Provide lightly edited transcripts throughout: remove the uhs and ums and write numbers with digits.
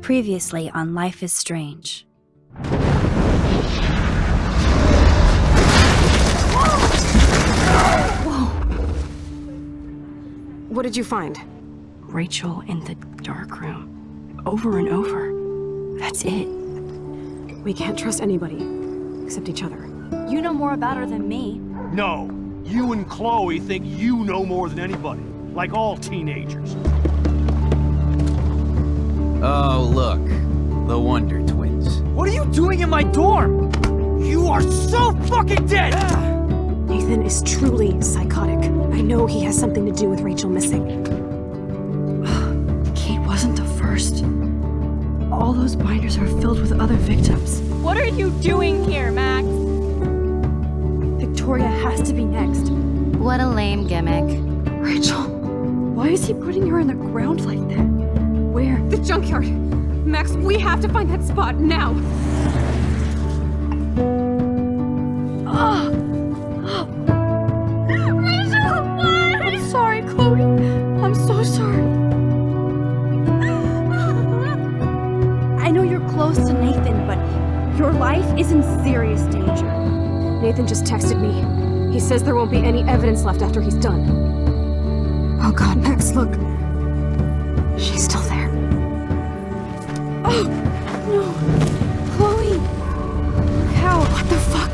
Previously on Life is Strange. Whoa! What did you find? Rachel in the dark room. Over and over. That's it. We can't trust anybody, except each other. You know more about her than me. No. You and Chloe think you know more than anybody. Like all teenagers. Oh, look. The Wonder Twins. What are you doing in my dorm? You are so fucking dead! Nathan is truly psychotic. I know he has something to do with Rachel missing. Kate wasn't the first. All those binders are filled with other victims. What are you doing here, Max? Victoria has to be next. What a lame gimmick. Rachel, why is he putting her in the ground like that? Where? The junkyard! Max, we have to find that spot now! Rachel, what? I'm sorry, Chloe. I'm so sorry. I know you're close to Nathan, but your life is in serious danger. Nathan just texted me. He says there won't be any evidence left after he's done. Oh god, Max, look. She's still there. Oh, no. Chloe. How? What the fuck?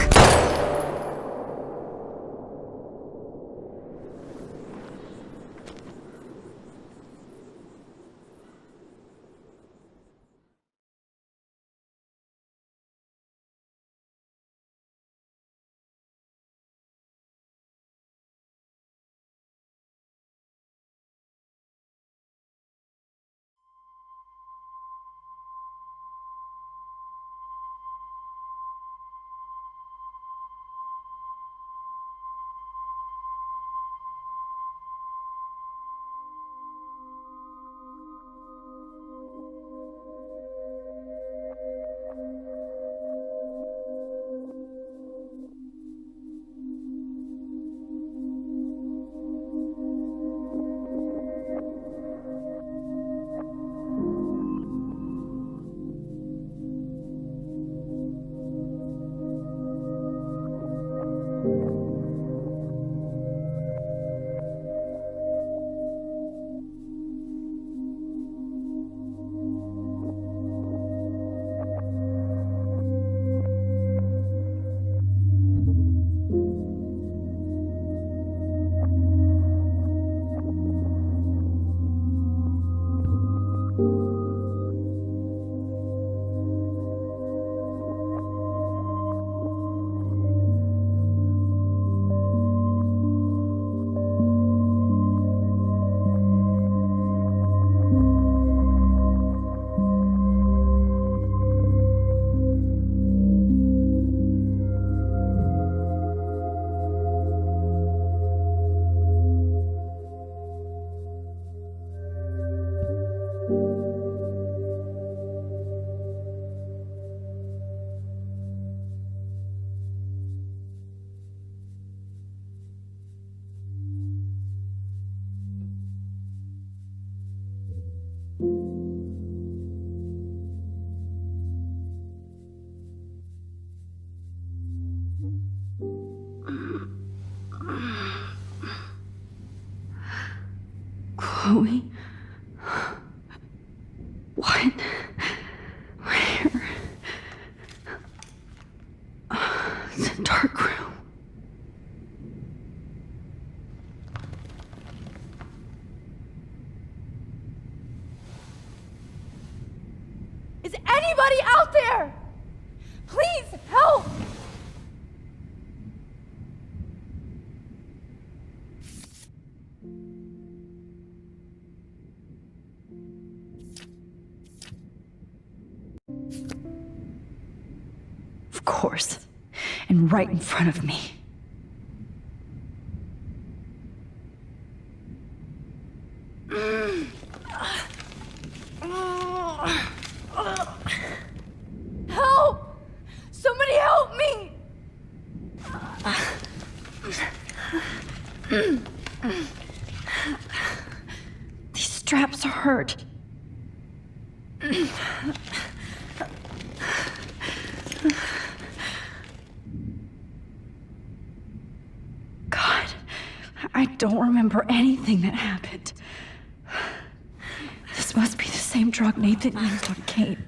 Chloe? What? Where? The dark room. Is anybody out there? Please help! Of course. And right in front of me. Help! Somebody help me! These straps hurt. God, I don't remember anything that happened. This must be the same drug Nathan used on Kate.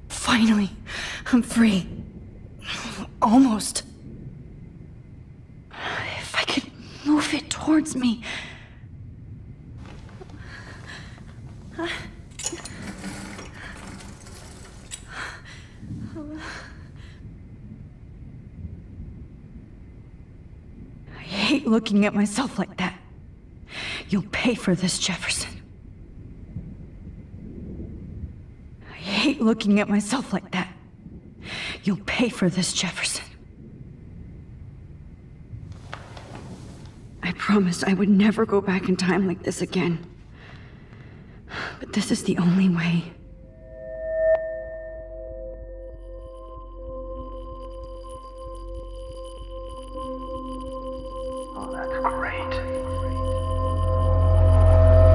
Finally, I'm free. Almost. If I could move it towards me. I hate looking at myself like that. You'll pay for this, Jefferson. I hate looking at myself like that. You'll pay for this, Jefferson. I promised I would never go back in time like this again. But this is the only way. Oh, that's great.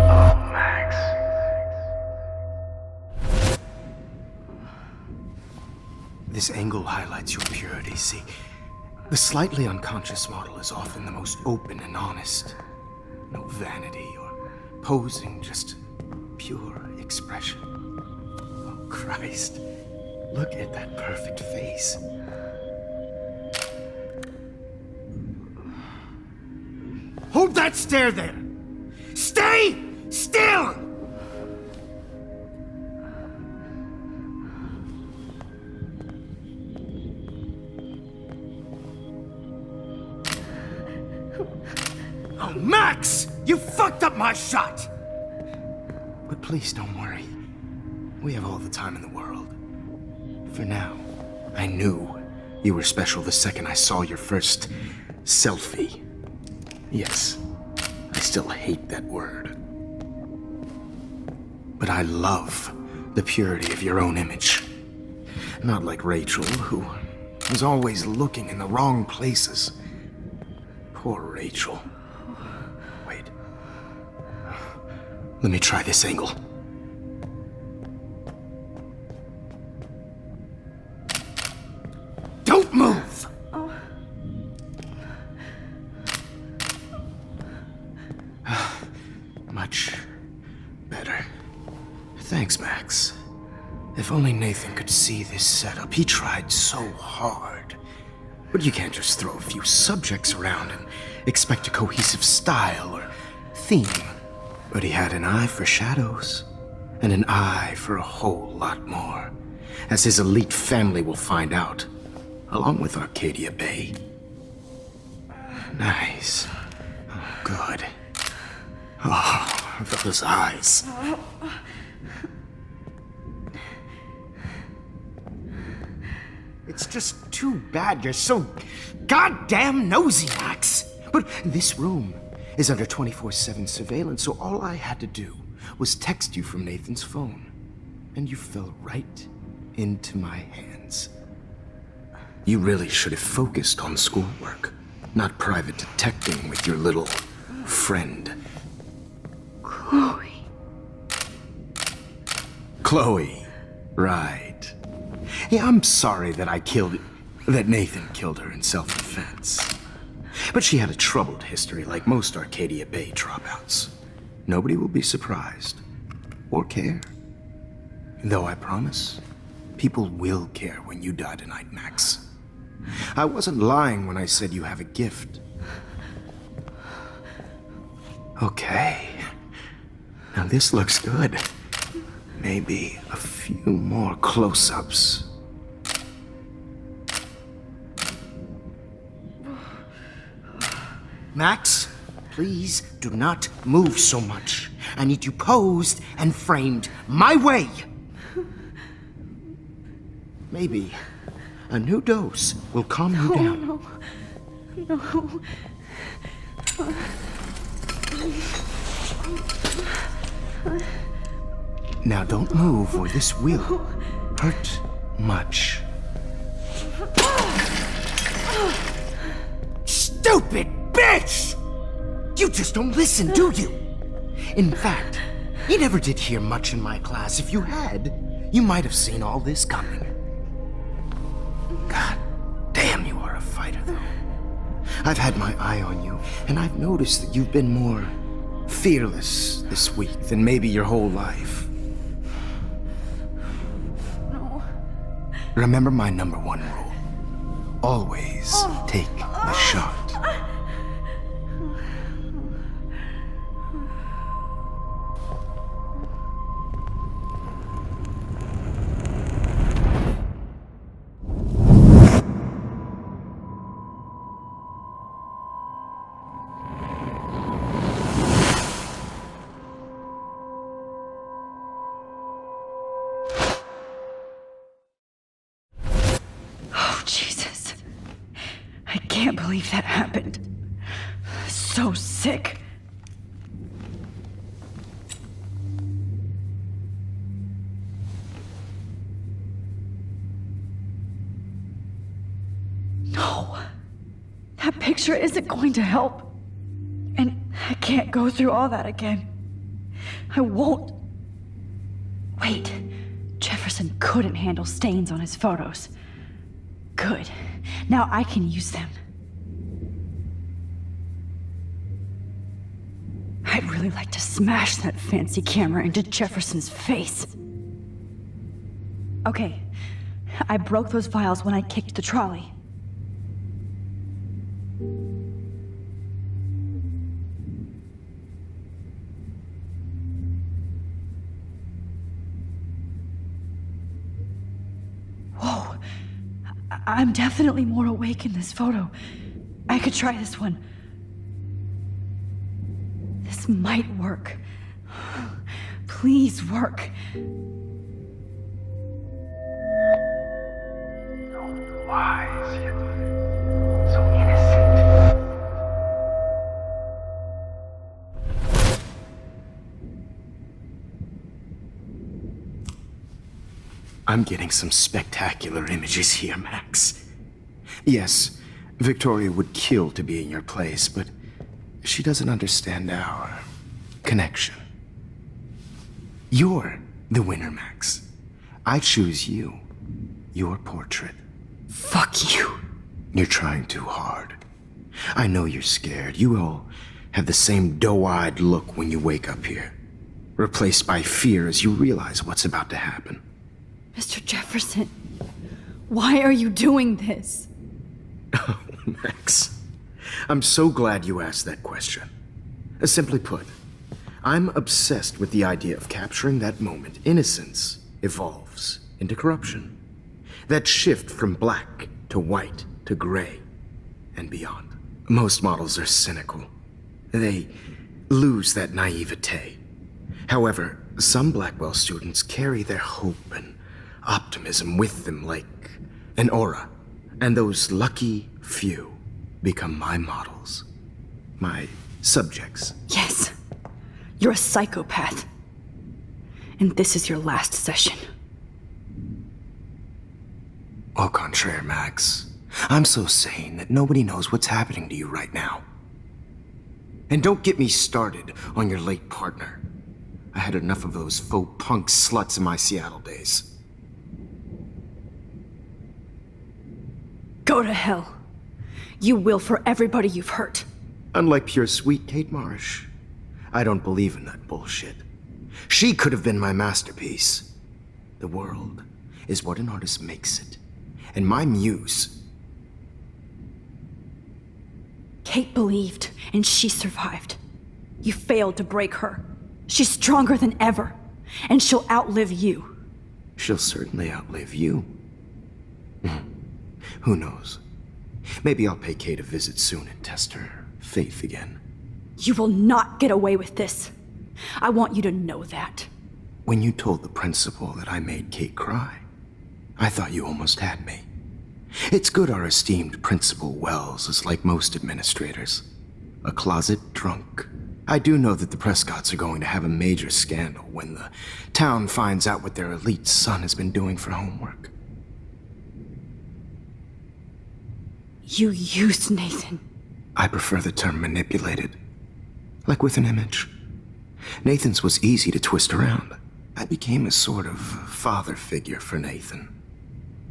Oh, Max. This angle highlights your purity, see? The slightly unconscious model is often the most open and honest. No vanity or posing, just pure expression. Oh, Christ. Look at that perfect face. Hold that stare there! Stay still! Oh, Max! You fucked up my shot! But please don't worry. We have all the time in the world. For now, I knew you were special the second I saw your first selfie. Yes, I still hate that word. But I love the purity of your own image. Not like Rachel, who was always looking in the wrong places. Poor Rachel. Wait. Let me try this angle. Don't move! Much better. Thanks, Max. If only Nathan could see this setup. He tried so hard. But you can't just throw a few subjects around and expect a cohesive style or theme. But he had an eye for shadows, and an eye for a whole lot more, as his elite family will find out, along with Arcadia Bay. Nice. Oh, good. Oh, those eyes. It's just too bad you're so goddamn nosy, Max. But this room is under 24/7 surveillance, so all I had to do was text you from Nathan's phone. And you fell right into my hands. You really should have focused on schoolwork, not private detecting with your little friend. Chloe. Chloe, right. Yeah, I'm sorry that that Nathan killed her in self-defense. But she had a troubled history like most Arcadia Bay dropouts. Nobody will be surprised. Or care. Though I promise, people will care when you die tonight, Max. I wasn't lying when I said you have a gift. Okay. Now this looks good. Maybe a few more close-ups. Max, please do not move so much. I need you posed and framed my way. Maybe a new dose will calm you down. No. Now don't move or this will hurt much. Stupid bitch! You just don't listen, do you? In fact, You never did hear much in my class. If you had, you might have seen all this coming. God damn, you are a fighter, though. I've had my eye on you, and I've noticed that you've been more fearless this week than maybe your whole life. No. Remember my number one rule. Always take the shot. Oh, Jesus. I can't believe that happened. So sick. No. That picture isn't going to help. And I can't go through all that again. I won't. Wait. Jefferson couldn't handle stains on his photos. Good. Now I can use them. I'd really like to smash that fancy camera into Jefferson's face. Okay. I broke those files when I kicked the trolley. Whoa. I'm definitely more awake in this photo. I could try this one. This might work. Please work. So wise yet so innocent. I'm getting some spectacular images here, Max. Yes, Victoria would kill to be in your place, but she doesn't understand our connection. You're the winner, Max. I choose you. Your portrait. Fuck you. You're trying too hard. I know you're scared. You all have the same doe-eyed look when you wake up here, replaced by fear as you realize what's about to happen. Mr. Jefferson, why are you doing this? Oh, Max. I'm so glad you asked that question. Simply put, I'm obsessed with the idea of capturing that moment innocence evolves into corruption. That shift from black to white to gray and beyond. Most models are cynical. They lose that naivete. However, some Blackwell students carry their hope and optimism with them like an aura. And those lucky few become my models. My subjects. Yes. You're a psychopath. And this is your last session. Au contraire, Max. I'm so sane that nobody knows what's happening to you right now. And don't get me started on your late partner. I had enough of those faux punk sluts in my Seattle days. Go to hell. You will for everybody you've hurt. Unlike pure sweet Kate Marsh, I don't believe in that bullshit. She could have been my masterpiece. The world is what an artist makes it. And my muse... Kate believed, and she survived. You failed to break her. She's stronger than ever, and she'll outlive you. She'll certainly outlive you. Who knows? Maybe I'll pay Kate a visit soon and test her faith again. You will not get away with this. I want you to know that. When you told the principal that I made Kate cry, I thought you almost had me. It's good our esteemed Principal Wells is like most administrators. A closet drunk. I do know that the Prescotts are going to have a major scandal when the town finds out what their elite son has been doing for homework. You used Nathan. I prefer the term manipulated. Like with an image. Nathan's was easy to twist around. I became a sort of father figure for Nathan.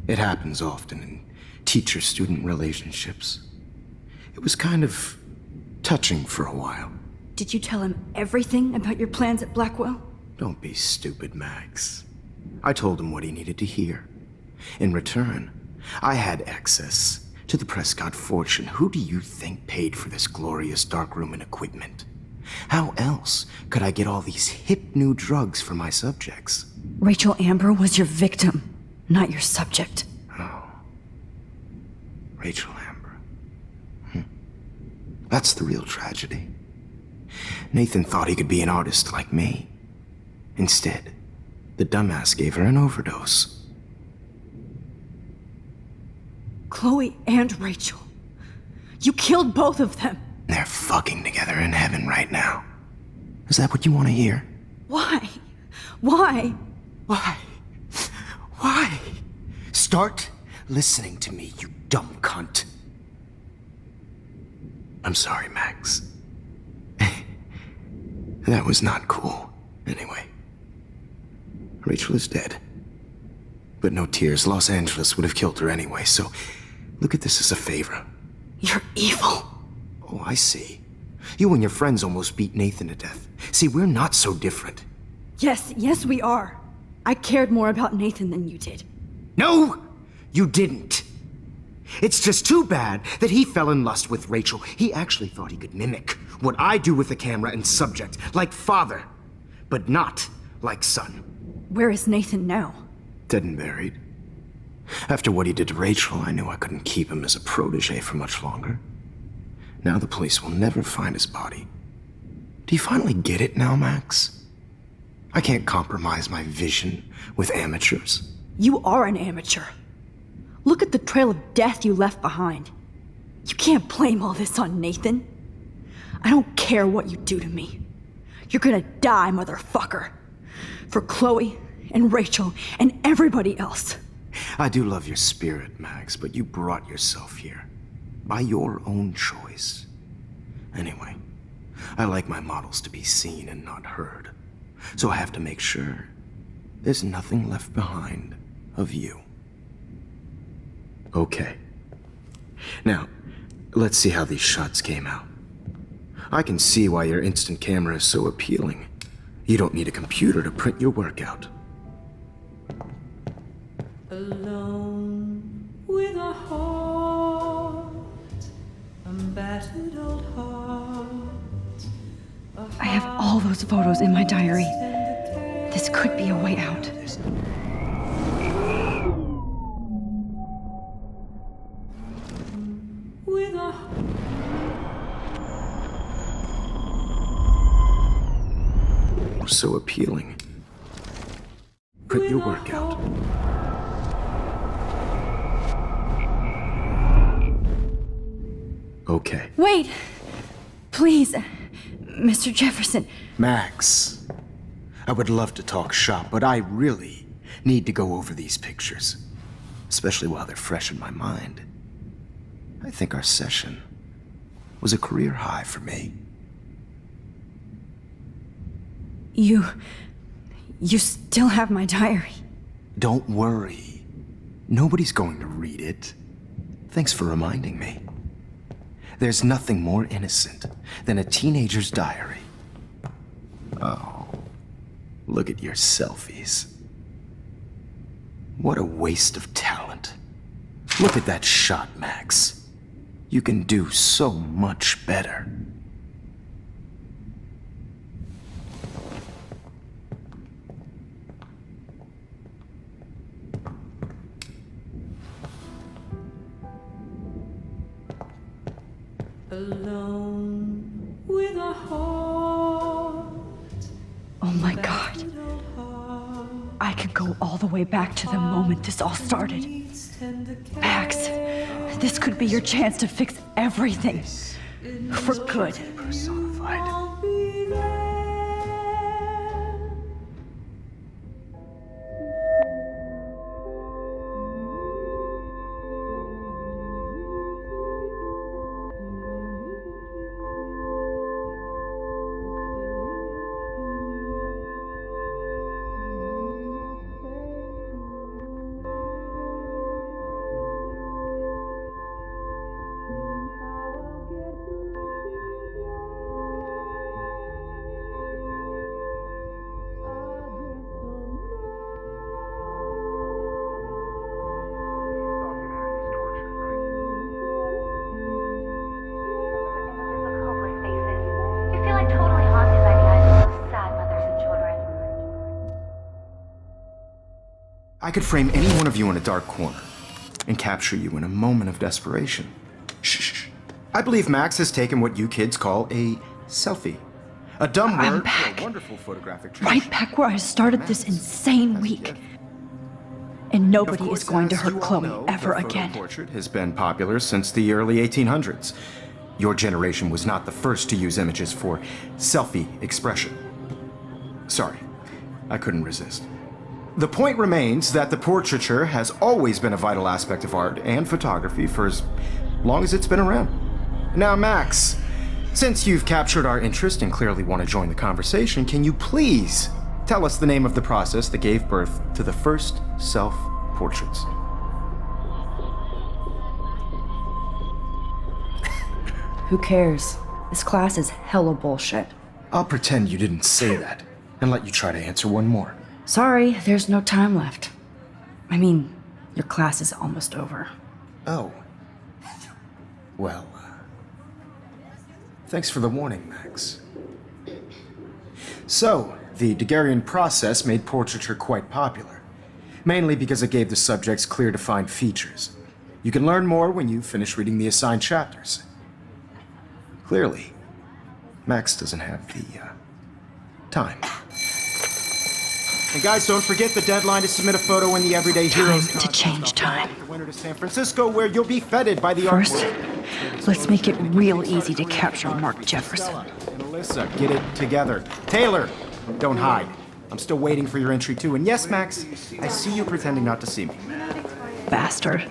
It happens often in teacher-student relationships. It was kind of touching for a while. Did you tell him everything about your plans at Blackwell? Don't be stupid, Max. I told him what he needed to hear. In return, I had access to the Prescott fortune. Who do you think paid for this glorious darkroom and equipment? How else could I get all these hip new drugs for my subjects? Rachel Amber was your victim, not your subject. Oh. Rachel Amber. That's the real tragedy. Nathan thought he could be an artist like me. Instead, the dumbass gave her an overdose. Chloe and Rachel. You killed both of them. They're fucking together in heaven right now. Is that what you want to hear? Why? Why? Why? Why? Start listening to me, you dumb cunt. I'm sorry, Max. That was not cool. Anyway, Rachel is dead. But no tears. Los Angeles would have killed her anyway, so look at this as a favor. You're evil. Oh, I see. You and your friends almost beat Nathan to death. See, we're not so different. Yes, we are. I cared more about Nathan than you did. No, you didn't. It's just too bad that he fell in lust with Rachel. He actually thought he could mimic what I do with the camera and subject, like father, but not like son. Where is Nathan now? Dead and buried. After what he did to Rachel, I knew I couldn't keep him as a protege for much longer. Now the police will never find his body. Do you finally get it now, Max? I can't compromise my vision with amateurs. You are an amateur. Look at the trail of death you left behind. You can't blame all this on Nathan. I don't care what you do to me. You're gonna die, motherfucker. For Chloe and Rachel and everybody else. I do love your spirit, Max, but you brought yourself here. By your own choice. Anyway, I like my models to be seen and not heard. So I have to make sure there's nothing left behind of you. Okay. Now, let's see how these shots came out. I can see why your instant camera is so appealing. You don't need a computer to print your work out. Alone with a heart, a battered old heart. I have all those photos in my diary. This could be a way out. With a So appealing. Print your work out. Okay. Wait! Please, Mr. Jefferson. Max, I would love to talk shop, but I really need to go over these pictures. Especially while they're fresh in my mind. I think our session was a career high for me. You still have my diary. Don't worry. Nobody's going to read it. Thanks for reminding me. There's nothing more innocent than a teenager's diary. Oh, look at your selfies. What a waste of talent. Look at that shot, Max. You can do so much better. alone with a heart. Oh my God. I could go all the way back to the moment this all started. Max, this could be your chance to fix everything. For good. Personified. I could frame any one of you in a dark corner and capture you in a moment of desperation. Shh. I believe Max has taken what you kids call a selfie. A dumb I'm word back. for a wonderful photographic tradition. Right back where I started this insane week. And nobody is going to hurt Chloe ever again. Portrait has been popular since the early 1800s. Your generation was not the first to use images for selfie expression. Sorry, I couldn't resist. The point remains that the portraiture has always been a vital aspect of art and photography for as long as it's been around. Now, Max, since you've captured our interest and clearly want to join the conversation, can you please tell us the name of the process that gave birth to the first self-portraits? Who cares? This class is hella bullshit. I'll pretend you didn't say that and let you try to answer one more. Sorry, there's no time left. I mean, your class is almost over. Oh. Well, thanks for the warning, Max. So, the Daguerrean process made portraiture quite popular, mainly because it gave the subjects clear defined features. You can learn more when you finish reading the assigned chapters. Clearly, Max doesn't have the time. And guys, don't forget the deadline to submit a photo in the Everyday Heroes Time to change time. The winter to San Francisco, where you'll be feted by the First, artwork. let's make it real easy to capture Mark Jefferson. And Alyssa, get it together. Taylor, don't hide. I'm still waiting for your entry too. And yes, Max, I see you pretending not to see me. Bastard.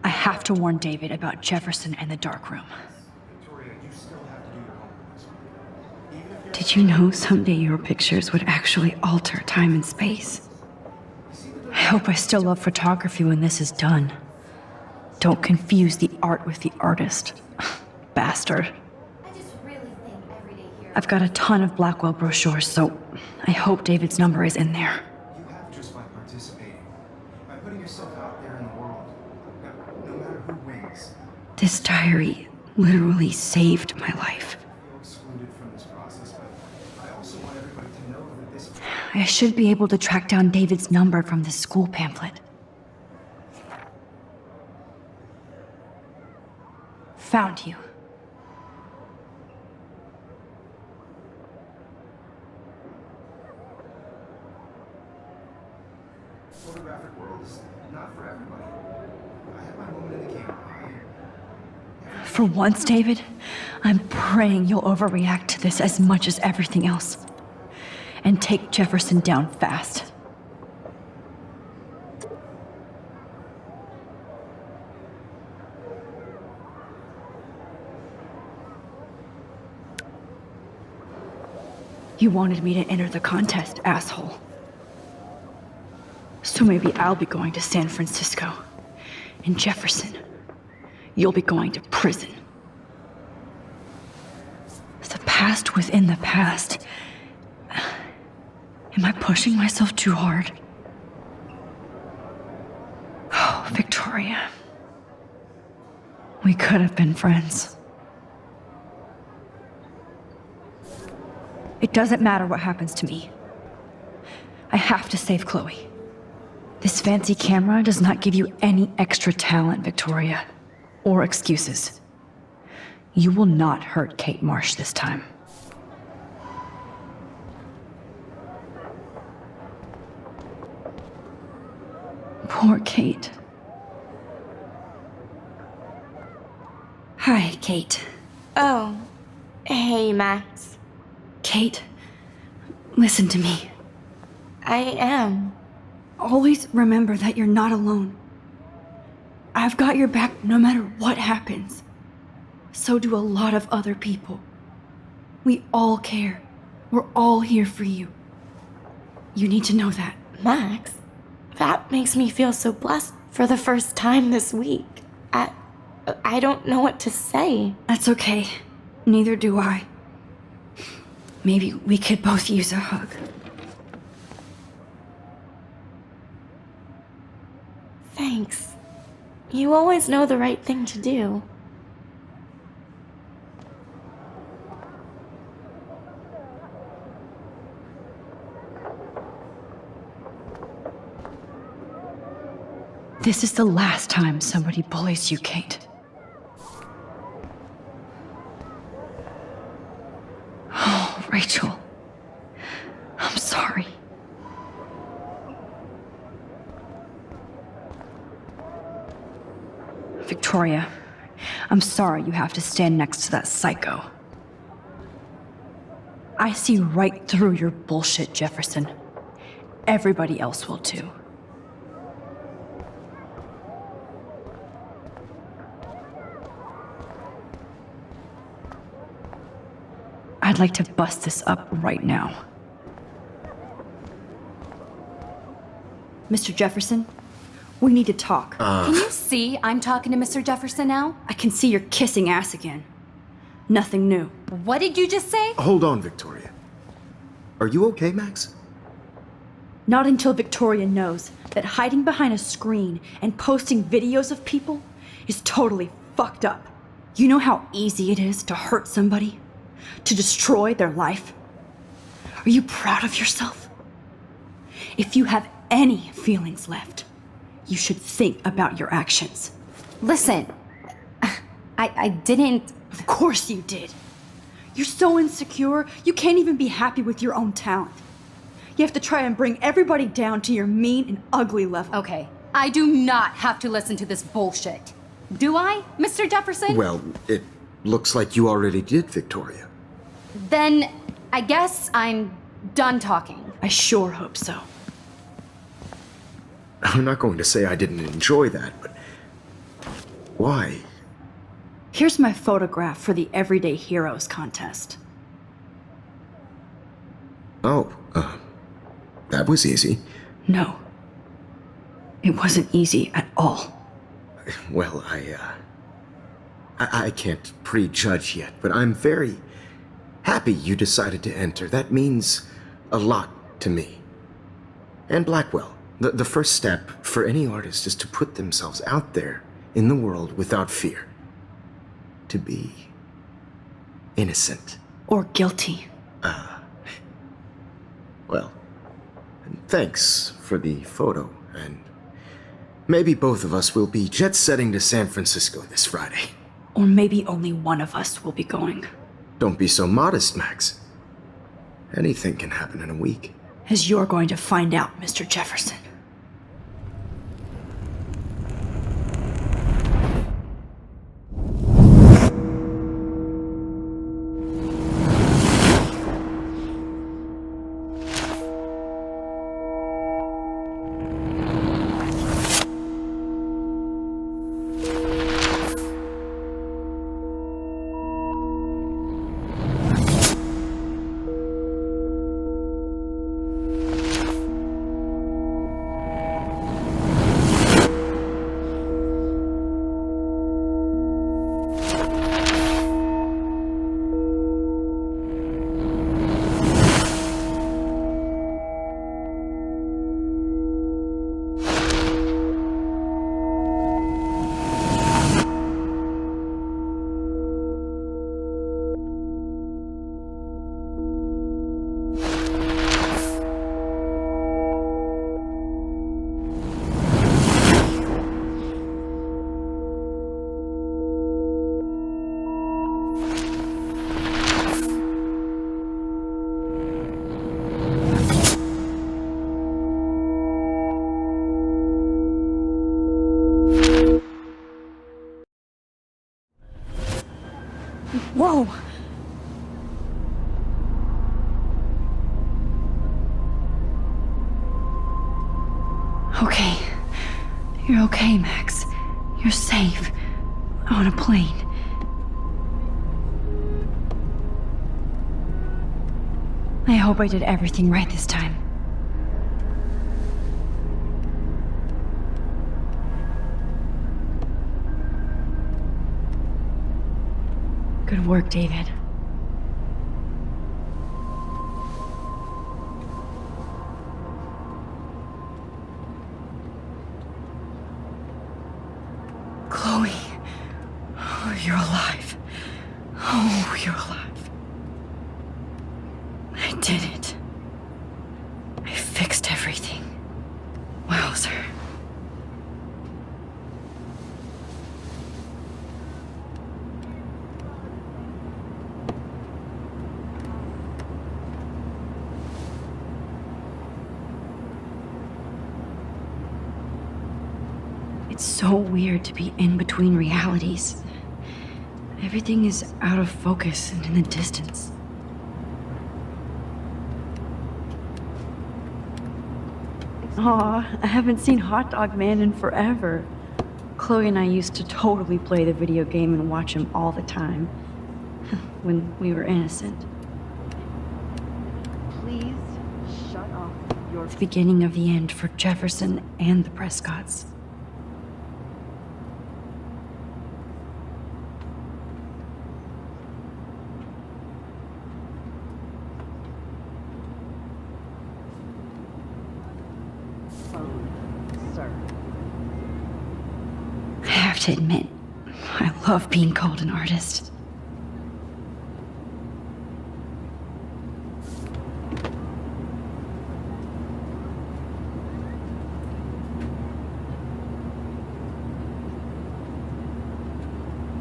I have to warn David about Jefferson and the dark room. Did you know someday your pictures would actually alter time and space? I hope I still love photography when this is done. Don't confuse the art with the artist. Bastard. I've got a ton of Blackwell brochures, so I hope David's number is in there. You have just by participating, by putting yourself out there in the world. No matter who wins. This diary literally saved my life. Excluded from this process, but I also want everybody to know that this. I should be able to track down David's number from the school pamphlet. Found you. Photographic world is not for everybody. I have my moment in the camera. For once, David, I'm praying you'll overreact to this as much as everything else. And take Jefferson down fast. You wanted me to enter the contest, asshole. So maybe I'll be going to San Francisco. And Jefferson, you'll be going to prison. The past within the past. Am I pushing myself too hard? Oh, Victoria. We could have been friends. It doesn't matter what happens to me. I have to save Chloe. This fancy camera does not give you any extra talent, Victoria, or excuses. You will not hurt Kate Marsh this time. Poor Kate. Hi, Kate. Oh, hey, Max. Kate, listen to me. I am. Always remember that you're not alone. I've got your back no matter what happens. So do a lot of other people. We all care. We're all here for you. You need to know that. Max, that makes me feel so blessed for the first time this week. I don't know what to say. That's okay. Neither do I. Maybe we could both use a hug. Thanks. You always know the right thing to do. This is the last time somebody bullies you, Kate. Oh, Rachel. I'm sorry. Victoria, I'm sorry you have to stand next to that psycho. I see right through your bullshit, Jefferson. Everybody else will too. I'd like to bust this up right now. Mr. Jefferson, we need to talk. Can you see I'm talking to Mr. Jefferson now? I can see you're kissing ass again. Nothing new. What did you just say? Hold on, Victoria. Are you okay, Max? Not until Victoria knows that hiding behind a screen and posting videos of people is totally fucked up. You know how easy it is to hurt somebody? To destroy their life? Are you proud of yourself? If you have any feelings left, you should think about your actions. Listen, I didn't... Of course you did. You're so insecure, you can't even be happy with your own talent. You have to try and bring everybody down to your mean and ugly level. Okay, I do not have to listen to this bullshit. Do I, Mr. Jefferson? Well, it looks like you already did, Victoria. Then I guess I'm done talking. I sure hope so. I'm not going to say I didn't enjoy that, but why? Here's my photograph for the Everyday Heroes contest. Oh, that was easy. No. It wasn't easy at all. Well, I can't prejudge yet, but I'm very happy you decided to enter. That means a lot to me. And Blackwell. The first step for any artist is to put themselves out there in the world without fear. To be innocent. Or guilty. Well, thanks for the photo, and maybe both of us will be jet-setting to San Francisco this Friday. Or maybe only one of us will be going. Don't be so modest, Max. Anything can happen in a week. As you're going to find out, Mr. Jefferson. Whoa! Okay. You're okay, Max. You're safe. On a plane. I hope I did everything right this time. Good work, David. Chloe. Oh, you're alive. Oh, you're alive. I did it. I fixed everything. Wowzer. It's so weird to be in between realities. Everything is out of focus and in the distance. Aw, I haven't seen Hot Dog Man in forever. Chloe and I used to totally play the video game and watch him all the time. When we were innocent. Please shut off your... The beginning of the end for Jefferson and the Prescotts. I have to admit, I love being called an artist.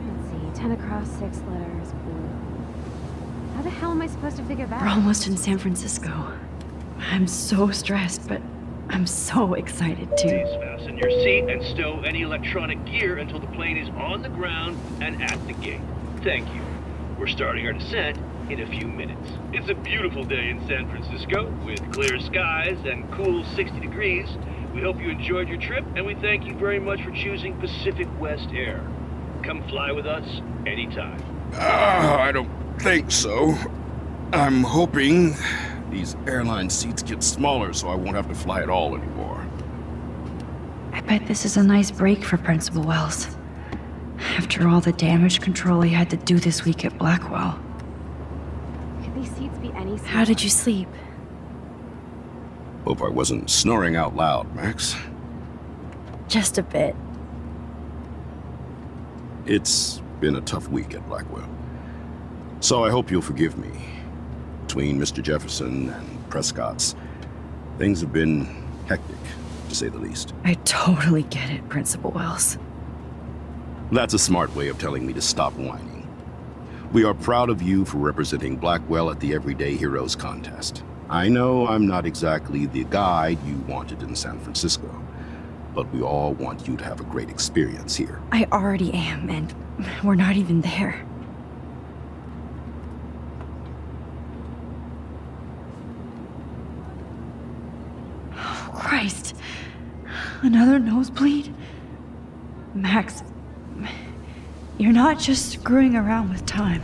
Let's see, 10 across, 6 letters, blue. How the hell am I supposed to figure that We're out? almost in San Francisco. I'm so stressed, but I'm so excited too. Please fasten your seat and stow any electronic gear until the plane is on the ground and at the gate. Thank you. We're starting our descent in a few minutes. It's a beautiful day in San Francisco with clear skies and cool 60 degrees. We hope you enjoyed your trip, and we thank you very much for choosing Pacific West Air. Come fly with us anytime. I don't think so. I'm hoping these airline seats get smaller so I won't have to fly at all anymore. I bet this is a nice break for Principal Wells. After all the damage control he had to do this week at Blackwell. Could these seats be any smaller? How did you sleep? Hope I wasn't snoring out loud, Max. Just a bit. It's been a tough week at Blackwell. So I hope you'll forgive me. Between Mr. Jefferson and Prescott's, things have been hectic, to say the least. I totally get it, Principal Wells. That's a smart way of telling me to stop whining. We are proud of you for representing Blackwell at the Everyday Heroes contest. I know I'm not exactly the guide you wanted in San Francisco, but we all want you to have a great experience here. I already am, and we're not even there. Oh, Christ. Another nosebleed? Max, you're not just screwing around with time.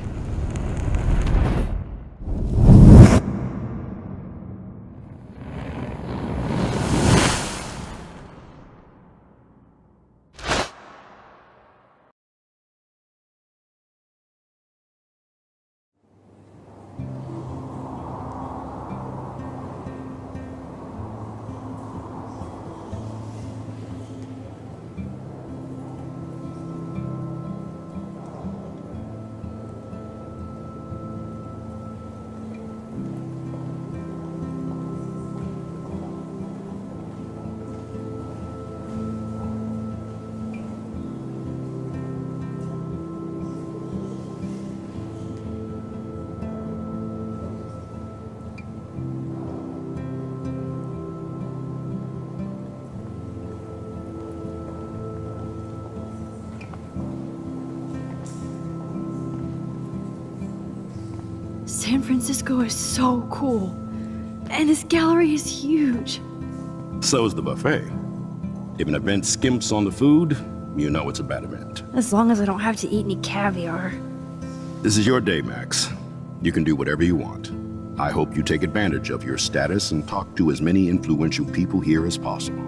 San Francisco is so cool. And this gallery is huge. So is the buffet. If an event skimps on the food, you know it's a bad event. As long as I don't have to eat any caviar. This is your day, Max. You can do whatever you want. I hope you take advantage of your status and talk to as many influential people here as possible.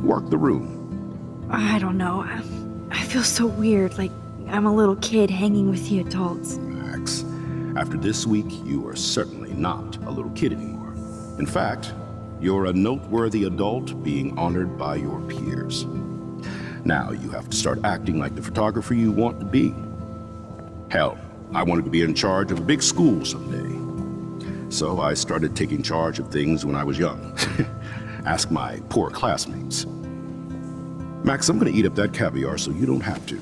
Work the room. I don't know. I feel so weird, like I'm a little kid hanging with the adults. Max, after this week, you are certainly not a little kid anymore. In fact, you're a noteworthy adult being honored by your peers. Now you have to start acting like the photographer you want to be. Hell, I wanted to be in charge of a big school someday. So I started taking charge of things when I was young. Ask my poor classmates. Max, I'm gonna eat up that caviar so you don't have to.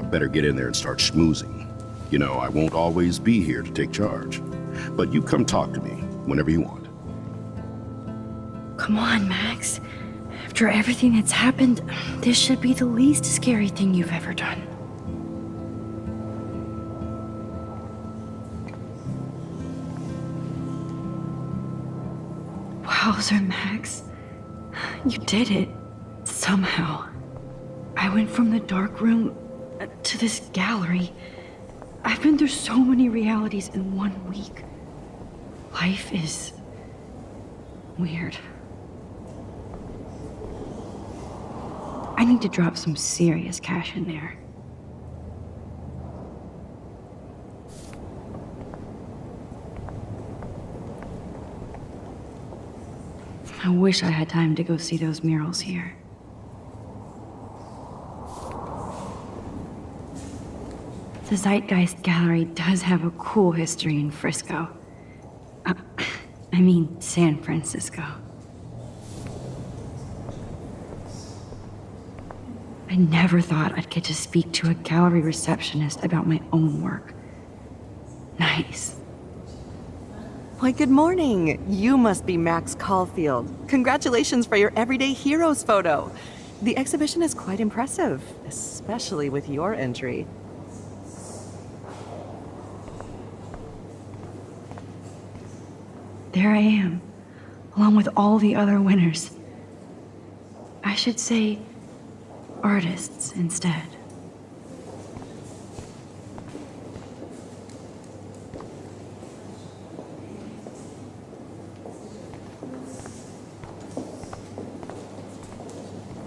Better get in there and start schmoozing. You know, I won't always be here to take charge. But you come talk to me whenever you want. Come on, Max. After everything that's happened, this should be the least scary thing you've ever done. Wowzer, Max. You did it. Somehow. I went from the dark room to this gallery. I've been through so many realities in 1 week. Life is weird. I need to drop some serious cash in there. I wish I had time to go see those murals here. The Zeitgeist Gallery does have a cool history in Frisco. I mean, San Francisco. I never thought I'd get to speak to a gallery receptionist about my own work. Nice. Why, good morning. You must be Max Caulfield. Congratulations for your Everyday Heroes photo. The exhibition is quite impressive, especially with your entry. There I am, along with all the other winners. I should say artists instead.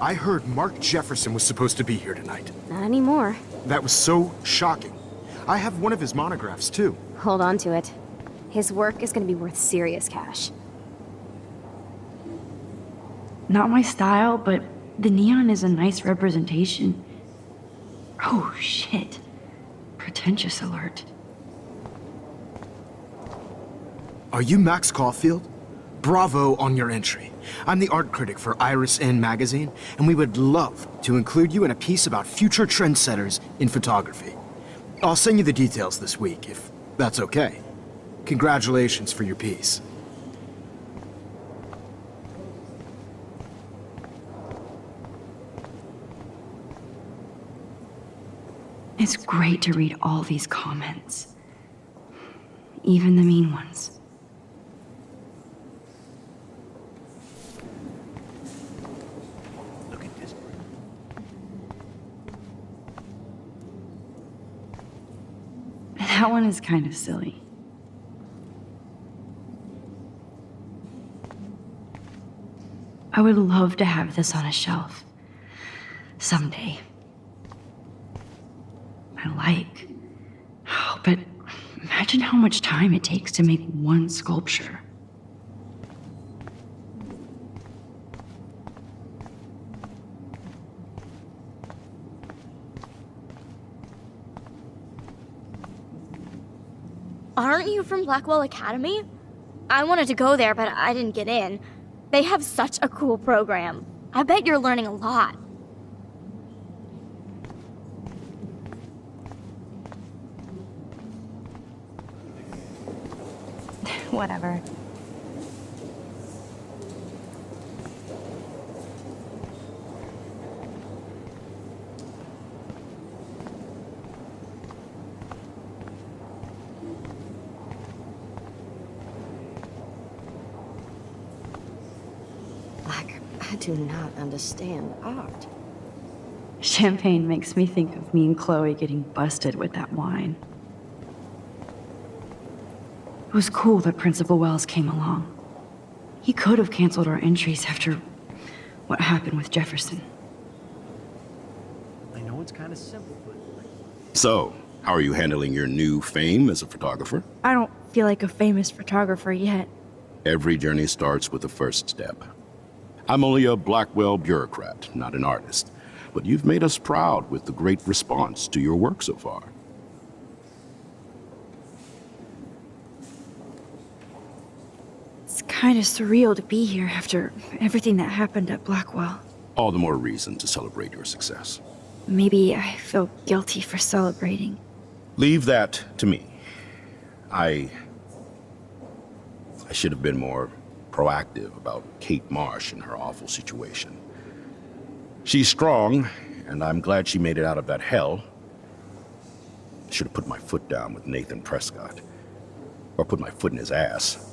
I heard Mark Jefferson was supposed to be here tonight. Not anymore. That was so shocking. I have one of his monographs, too. Hold on to it. His work is gonna be worth serious cash. Not my style, but the neon is a nice representation. Oh, shit. Pretentious alert. Are you Max Caulfield? Bravo on your entry. I'm the art critic for Iris N magazine, and we would love to include you in a piece about future trendsetters in photography. I'll send you the details this week, if that's okay. Congratulations for your piece. It's great to read all these comments. Even the mean ones. Look at this. That one is kind of silly. I would love to have this on a shelf. Someday. But imagine how much time it takes to make one sculpture. Aren't you from Blackwell Academy? I wanted to go there, but I didn't get in. They have such a cool program. I bet you're learning a lot. Whatever. I do not understand art. Champagne makes me think of me and Chloe getting busted with that wine. It was cool that Principal Wells came along. He could have canceled our entries after what happened with Jefferson. I know it's kind of simple, but... So, how are you handling your new fame as a photographer? I don't feel like a famous photographer yet. Every journey starts with the first step. I'm only a Blackwell bureaucrat, not an artist. But you've made us proud with the great response to your work so far. It's kind of surreal to be here after everything that happened at Blackwell. All the more reason to celebrate your success. Maybe I feel guilty for celebrating. Leave that to me. I should have been more proactive about Kate Marsh and her awful situation. She's strong, and I'm glad she made it out of that hell. Should have put my foot down with Nathan Prescott. Or put my foot in his ass.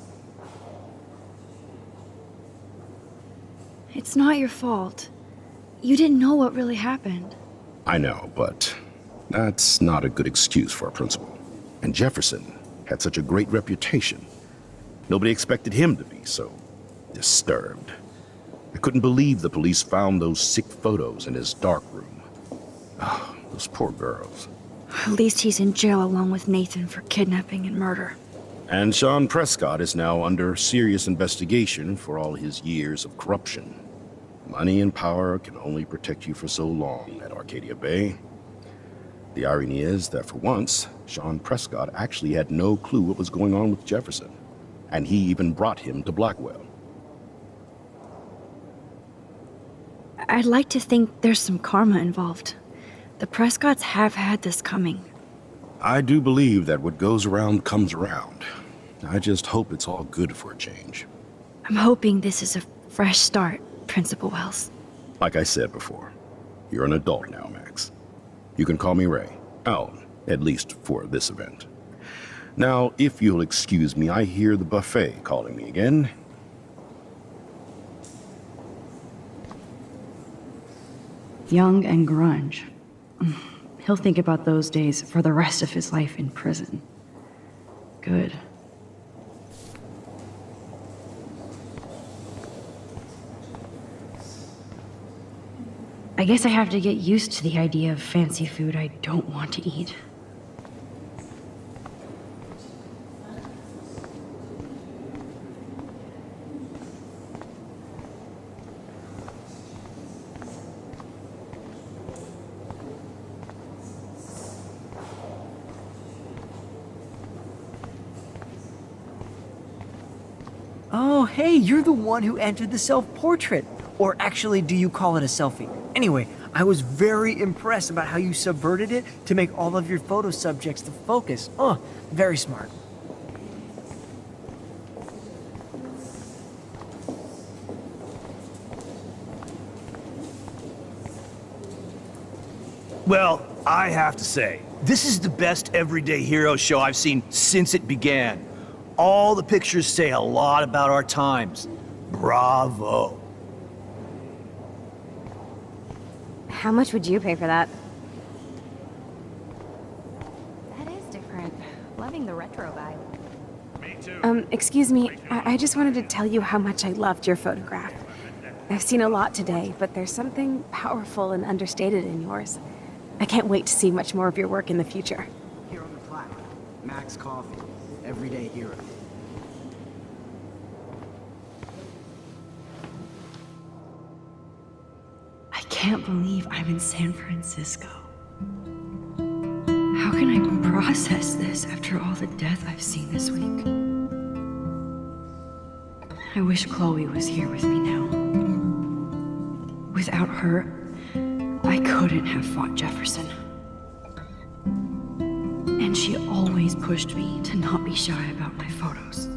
It's not your fault. You didn't know what really happened. I know, but that's not a good excuse for a principal. And Jefferson had such a great reputation. Nobody expected him to be so disturbed. I couldn't believe the police found those sick photos in his dark room. Oh, those poor girls. At least he's in jail along with Nathan for kidnapping and murder. And Sean Prescott is now under serious investigation for all his years of corruption. Money and power can only protect you for so long at Arcadia Bay. The irony is that for once, Sean Prescott actually had no clue what was going on with Jefferson. And he even brought him to Blackwell. I'd like to think there's some karma involved. The Prescotts have had this coming. I do believe that what goes around comes around. I just hope it's all good for a change. I'm hoping this is a fresh start, Principal Wells. Like I said before, you're an adult now, Max. You can call me Ray. Oh, at least for this event. Now, if you'll excuse me, I hear the buffet calling me again. Young and grunge. He'll think about those days for the rest of his life in prison. Good. I guess I have to get used to the idea of fancy food I don't want to eat. Oh, hey, you're the one who entered the self-portrait. Or actually, do you call it a selfie? Anyway, I was very impressed about how you subverted it to make all of your photo subjects the focus. Oh, very smart. Well, I have to say, this is the best everyday hero show I've seen since it began. All the pictures say a lot about our times. Bravo. How much would you pay for that? That is different. Loving the retro vibe. Me too. Excuse me. I just wanted to tell you how much I loved your photograph. I've seen a lot today, but there's something powerful and understated in yours. I can't wait to see much more of your work in the future. Here on the plaque, Max Coffee, everyday hero. I can't believe I'm in San Francisco. How can I process this after all the death I've seen this week? I wish Chloe was here with me now. Without her, I couldn't have fought Jefferson. And she always pushed me to not be shy about my photos.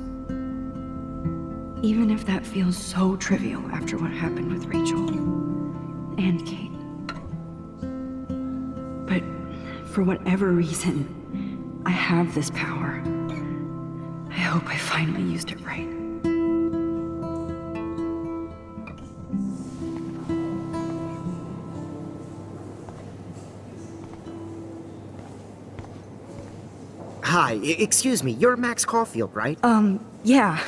Even if that feels so trivial after what happened with Rachel and Kate. But for whatever reason, I have this power. I hope I finally used it right. Hi, excuse me, you're Max Caulfield, right? Yeah.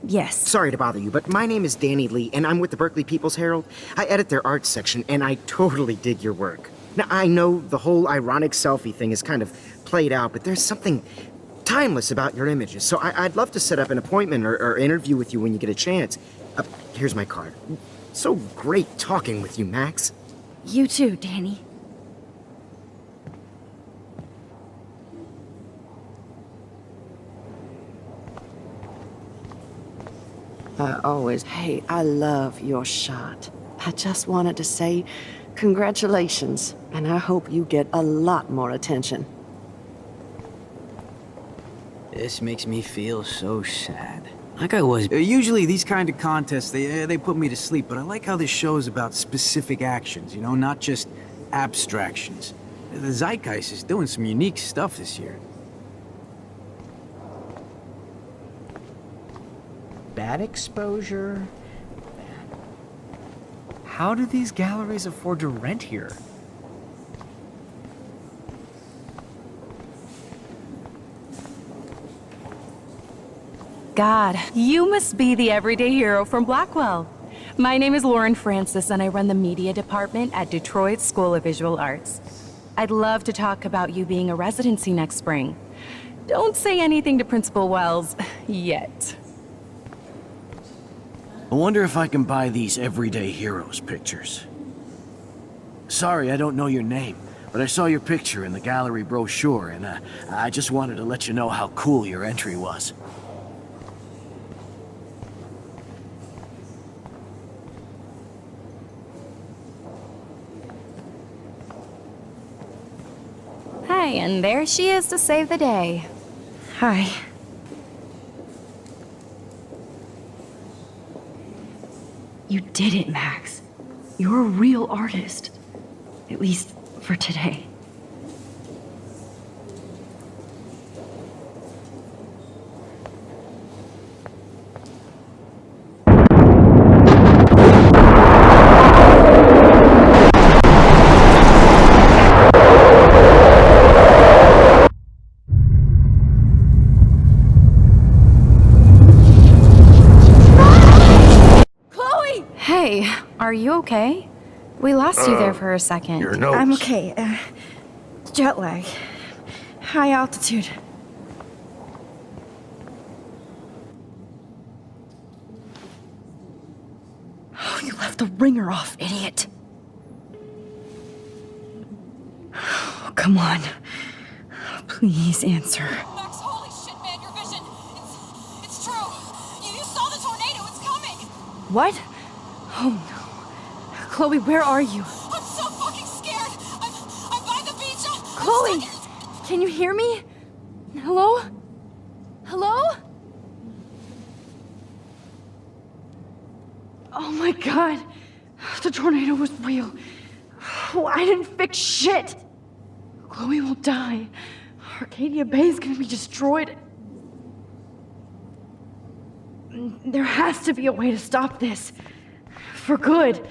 Yes. Sorry to bother you, but my name is Danny Lee, and I'm with the Berkeley People's Herald. I edit their arts section, and I totally dig your work. Now, I know the whole ironic selfie thing is kind of played out, but there's something timeless about your images, so I'd love to set up an appointment or interview with you when you get a chance. Here's my card. So great talking with you, Max. You too, Danny. Hey, I love your shot. I just wanted to say congratulations, and I hope you get a lot more attention. This makes me feel so sad. Like I was. Usually these kind of contests, they put me to sleep, but I like how this show is about specific actions, you know, not just abstractions. The Zeitgeist is doing some unique stuff this year. Bad exposure. How do these galleries afford to rent here? God, you must be the everyday hero from Blackwell. My name is Lauren Francis, and I run the media department at Detroit School of Visual Arts. I'd love to talk about you being a residency next spring. Don't say anything to Principal Wells yet. I wonder if I can buy these Everyday Heroes pictures. Sorry, I don't know your name, but I saw your picture in the gallery brochure, and I just wanted to let you know how cool your entry was. Hi, and there she is to save the day. Hi. You did it, Max. You're a real artist. At least for today. Hey, are you okay? We lost you there for a second. Your notes. I'm okay. Jet lag. High altitude. Oh, you left the ringer off, idiot. Oh, come on. Please answer. Max, holy shit, man, your vision. It's true. You saw the tornado. It's coming. What? Oh no. Chloe, where are you? I'm so fucking scared. I'm by the beach. Chloe! Can you hear me? Hello? Hello? Oh my god. The tornado was real. Oh, I didn't fix shit. Chloe will die. Arcadia Bay is gonna be destroyed. There has to be a way to stop this. For good.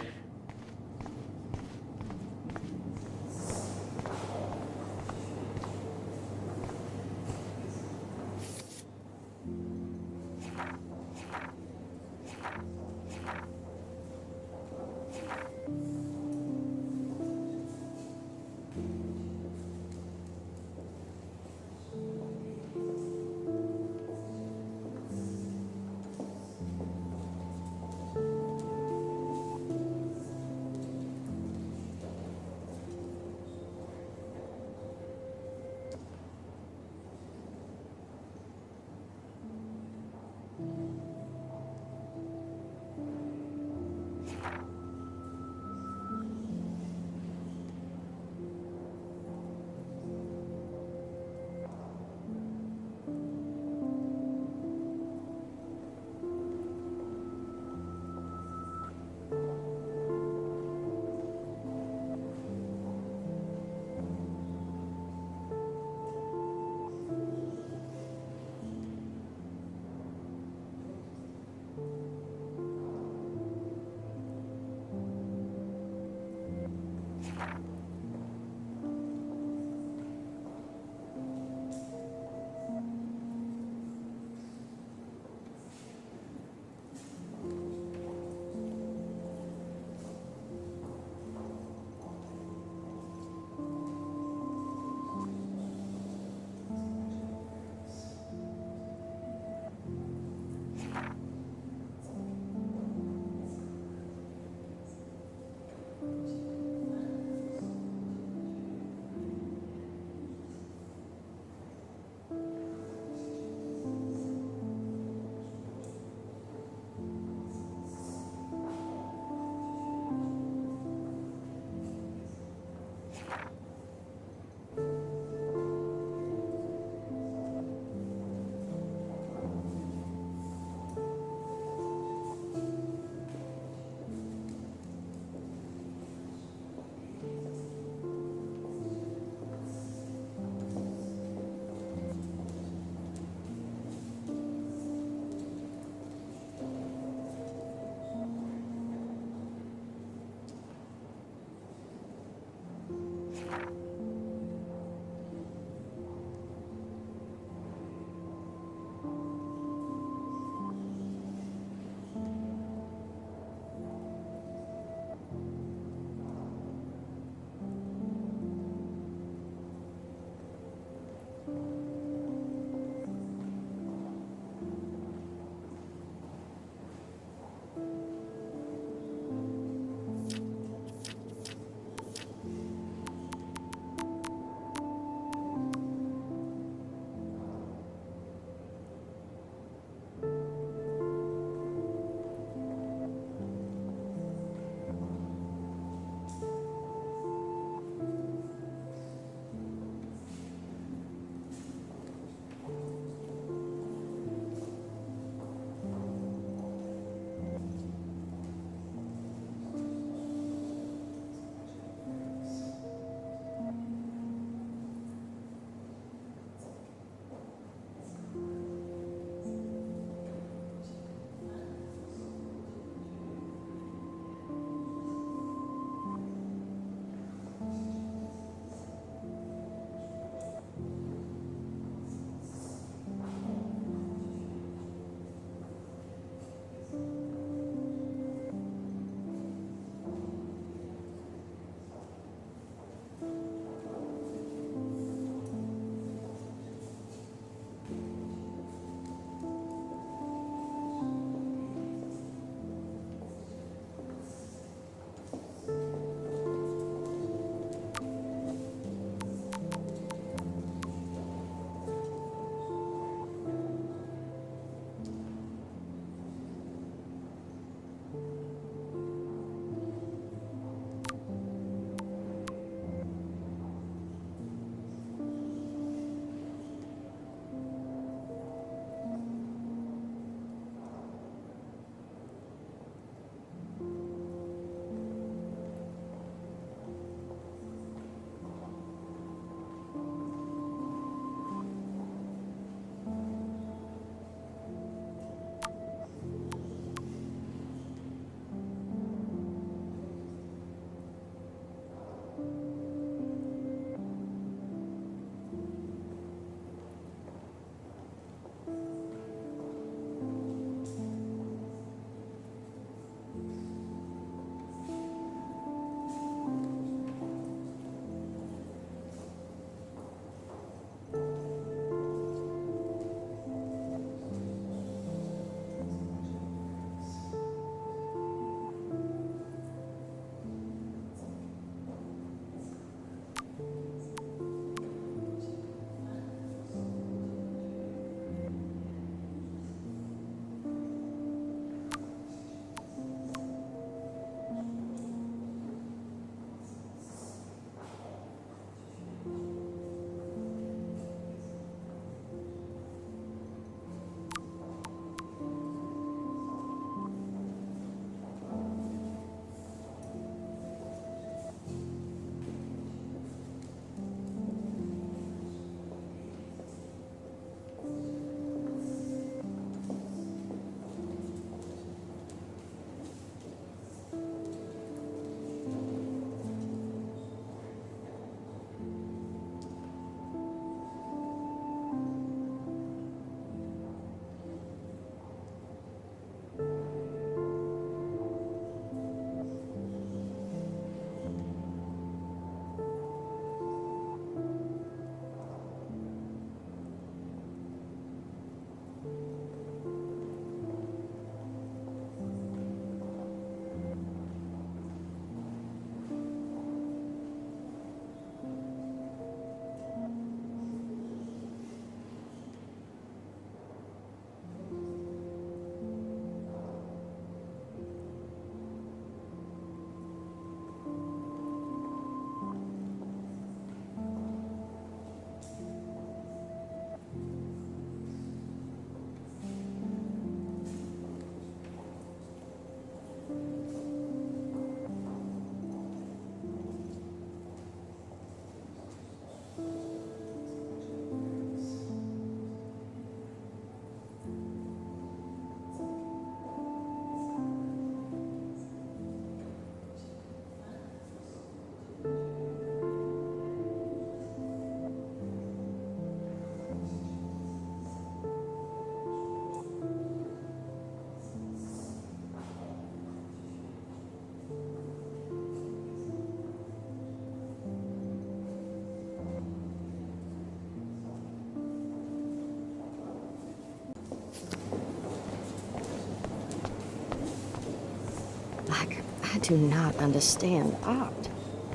do not understand art.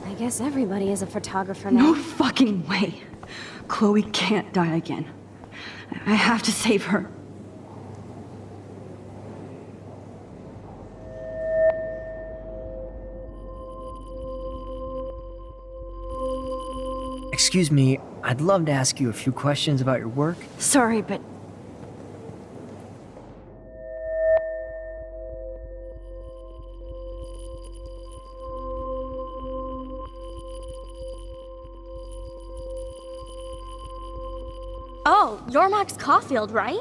I guess everybody is a photographer now. No fucking way. Chloe can't die again. I have to save her. Excuse me, I'd love to ask you a few questions about your work. Sorry, but Oh, you're Max Caulfield, right?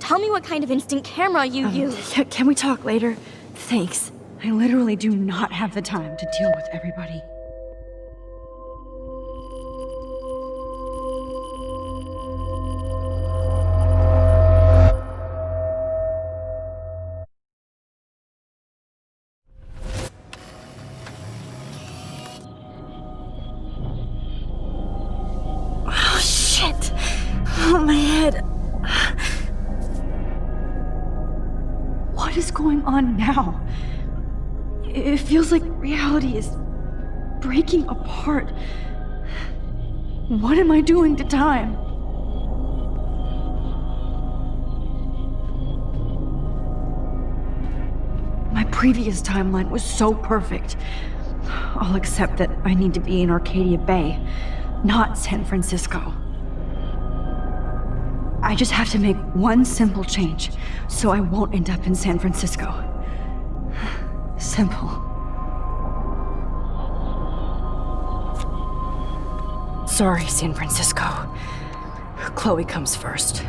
Tell me what kind of instant camera you use. yeah, can we talk later? Thanks. I literally do not have the time to deal with everybody. Oh, shit. Oh, my head. What is going on now? It feels like reality is breaking apart. What am I doing to time? My previous timeline was so perfect. I'll accept that I need to be in Arcadia Bay, not San Francisco. I just have to make one simple change, so I won't end up in San Francisco. Simple. Sorry, San Francisco. Chloe comes first.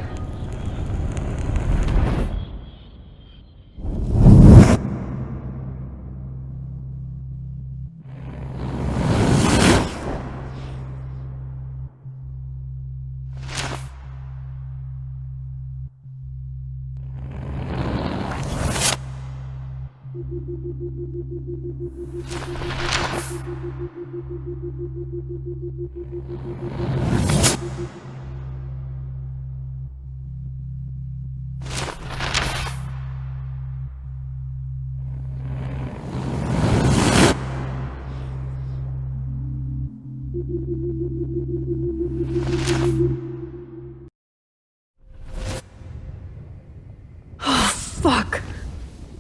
Oh, fuck.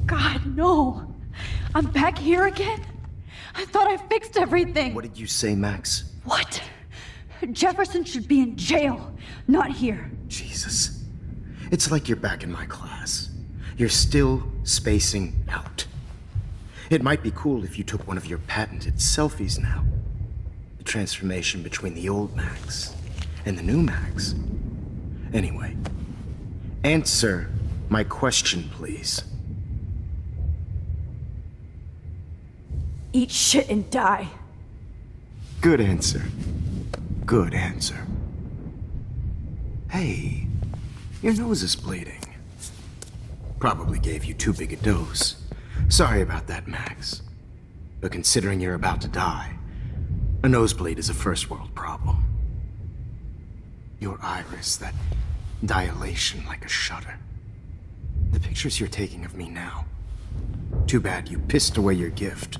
God, no. I'm back here again? I thought I fixed everything. What did you say, Max? What? Jefferson should be in jail, not here. Jesus. It's like you're back in my class. You're still spacing out. It might be cool if you took one of your patented selfies now. The transformation between the old Max and the new Max. Anyway, answer my question, please. Eat shit and die. Good answer. Good answer. Hey, your nose is bleeding. Probably gave you too big a dose. Sorry about that, Max. But considering you're about to die, a nosebleed is a first world problem. Your iris, that dilation like a shutter. The pictures you're taking of me now. Too bad you pissed away your gift.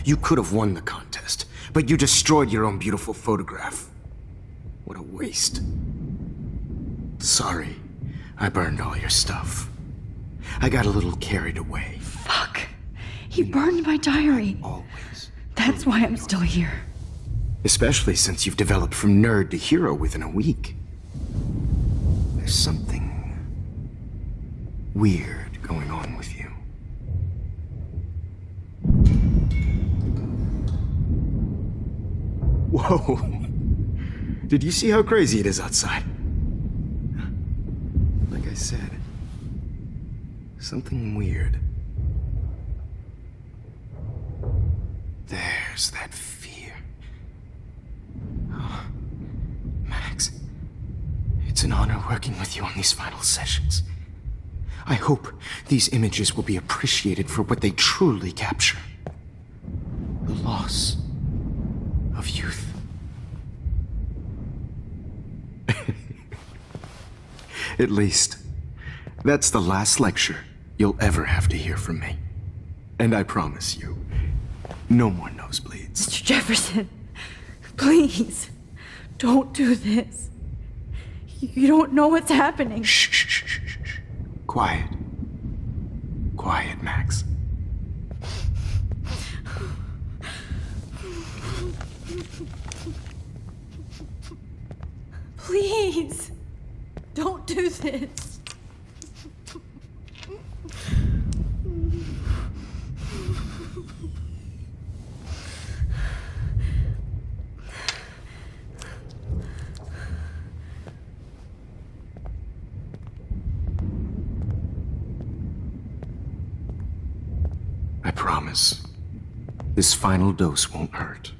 You could have won the contest, but you destroyed your own beautiful photograph. What a waste. Sorry, I burned all your stuff. I got a little carried away. Fuck. He burned my diary. Always. That's why I'm still here. Especially since you've developed from nerd to hero within a week. There's something weird going on with you. Whoa! Did you see how crazy it is outside? Like I said, something weird. There's that fear. Oh, Max, it's an honor working with you on these final sessions. I hope these images will be appreciated for what they truly capture. The loss of youth. At least, that's the last lecture you'll ever have to hear from me. And I promise you, No more nosebleeds. Mr. Jefferson, please, don't do this. You don't know what's happening. Shh. Quiet. Quiet, Max. Please, don't do this. I promise. This final dose won't hurt.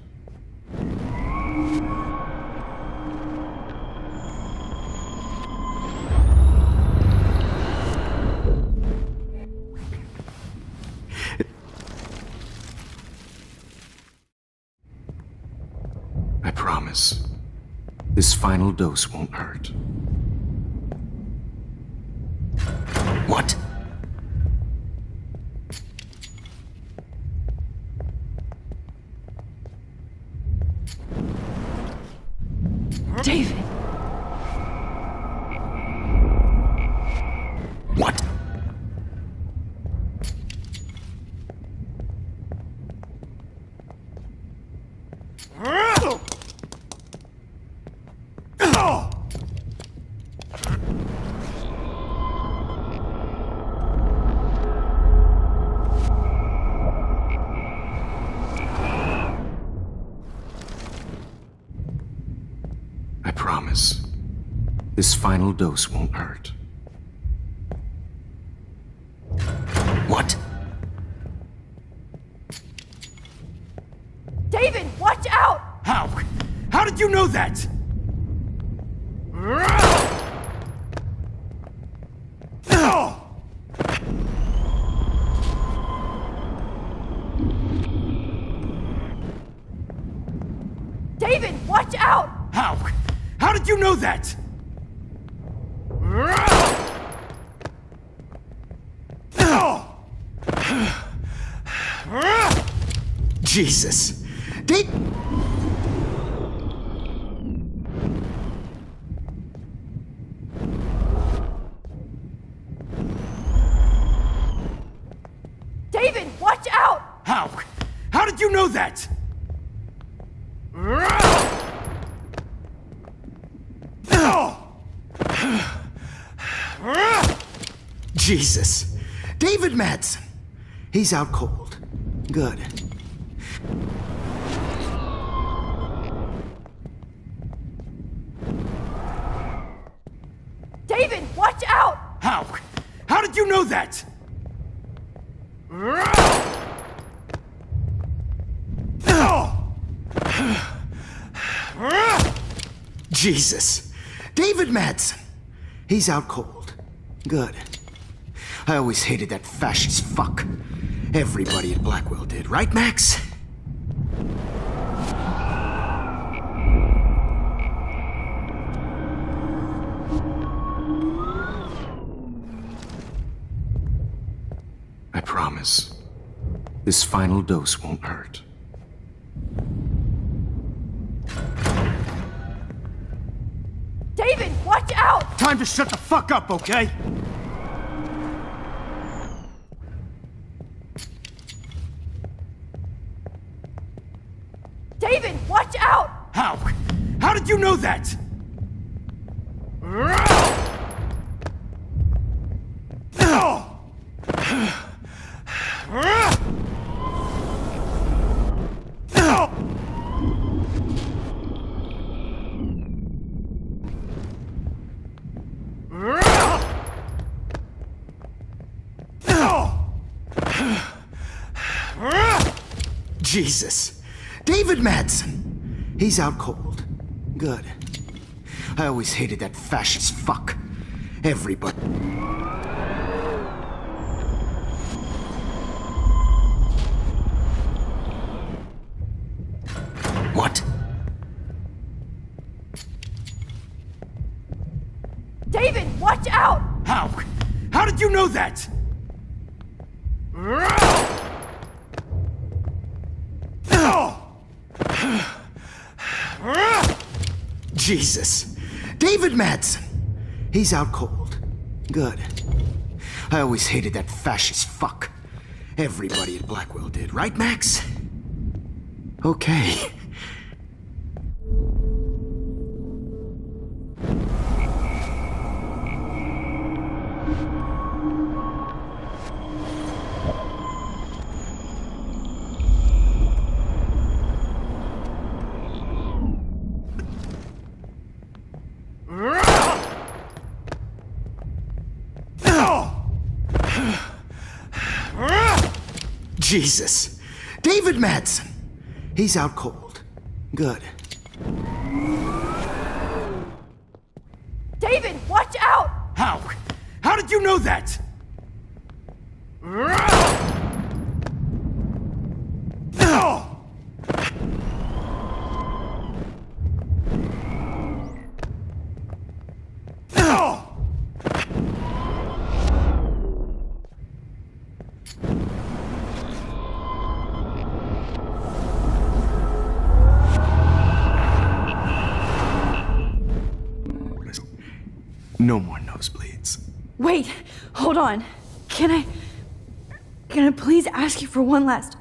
I promise. This final dose won't hurt. What? David. What? I promise. This final dose won't hurt. What? David, watch out! How? How did you know that? David, watch out! How? How did you know that? Jesus. David, watch out! How? How did you know that? Jesus. David Madsen. He's out cold. Good. David, watch out! How? How did you know that? Jesus. David Madsen. He's out cold. Good. I always hated that fascist fuck. Everybody at Blackwell did, right, Max? I promise. This final dose won't hurt. David, watch out! Time to shut the fuck up, okay? David, watch out! How? How did you know that? Jesus. David Madsen. He's out cold. Good. I always hated that fascist fuck. Everybody. What? David, watch out! How? How did you know that? Jesus. David Madsen. He's out cold. Good. I always hated that fascist fuck. Everybody at Blackwell did, right, Max? Okay. Jesus. David Madsen. He's out cold. Good. David, watch out! How? How did you know that? No more nosebleeds. Wait, hold on. Can I please ask you for one last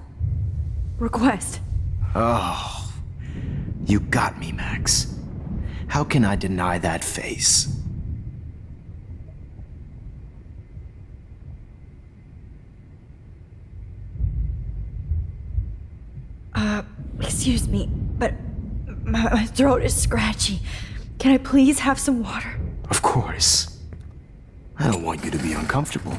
request? Oh, you got me, Max. How can I deny that face? Excuse me, but my throat is scratchy. Can I please have some water? Of course. I don't want you to be uncomfortable.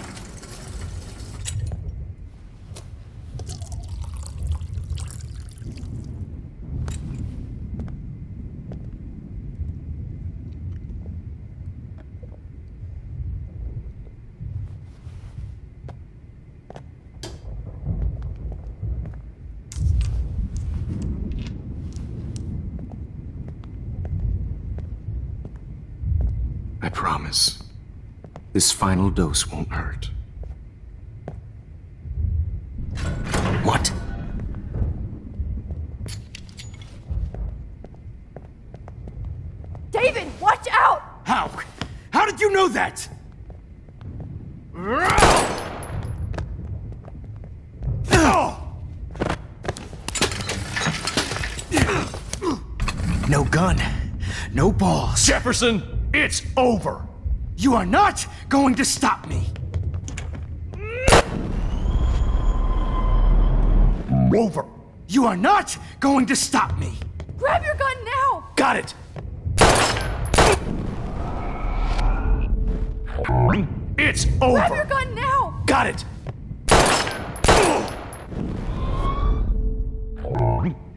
I promise. This final dose won't hurt. What? David, watch out! How? How did you know that? No gun. No balls. Jefferson, it's over. You are not going to stop me. Over. You are not going to stop me. Grab your gun now! Got it. It's over. Grab your gun now! Got it.